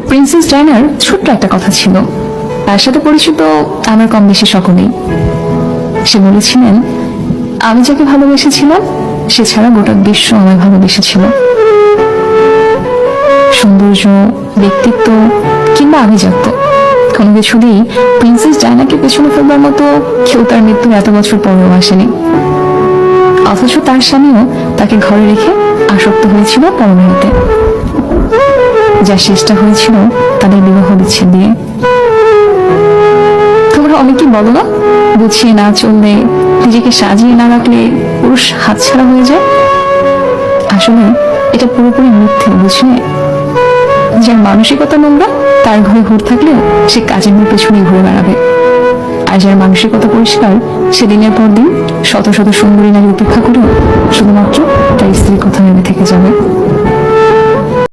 Princess ডায়নার ছোট্ট একটা কথা ছিল, তার সাথে পরিচিত আমার কম বেশি সকলেই। সে বলেছিলেন, আমি যাকে ভালোবেসেছিলাম সে ছাড়া গোটা বিশ্ব আমায় ভালোবেসেছিল। সৌন্দর্য, ব্যক্তিত্ব কিংবা আভিজাত্য কোনো কিছুতেই প্রিন্সেস ডায়নাকে পেছনে ফেলবার মতো কেউ তার মৃত্যুর এত বছর পরেও আসেনি। অথচ তার স্বামীও তাকে ঘরে রেখে আসক্ত হয়েছিল পরমাণুতে, যার শেষটা হয়েছিল তাদের বিবাহ বিচ্ছেদ দিয়ে। তোমরা অনেকেই বলো না, গুছিয়ে না চললে, নিজেকে সাজিয়ে না রাখলে পুরুষ হাতছাড়া হয়ে যায়। আসলে এটা পুরোপুরি মিথ্যে, বুঝলে? যার মানসিকতা নোংরা তার ঘরে ঘুর থাকলেও সে কাজের মেয়ের পেছনেই ঘুরে বেড়াবে, আর যার মানসিকতা পরিষ্কার সে দিনের পর দিন শত শত সুন্দরী নারী উপেক্ষা করেও শুধুমাত্র তার স্ত্রীর কথা ভেবে থেকে যাবে।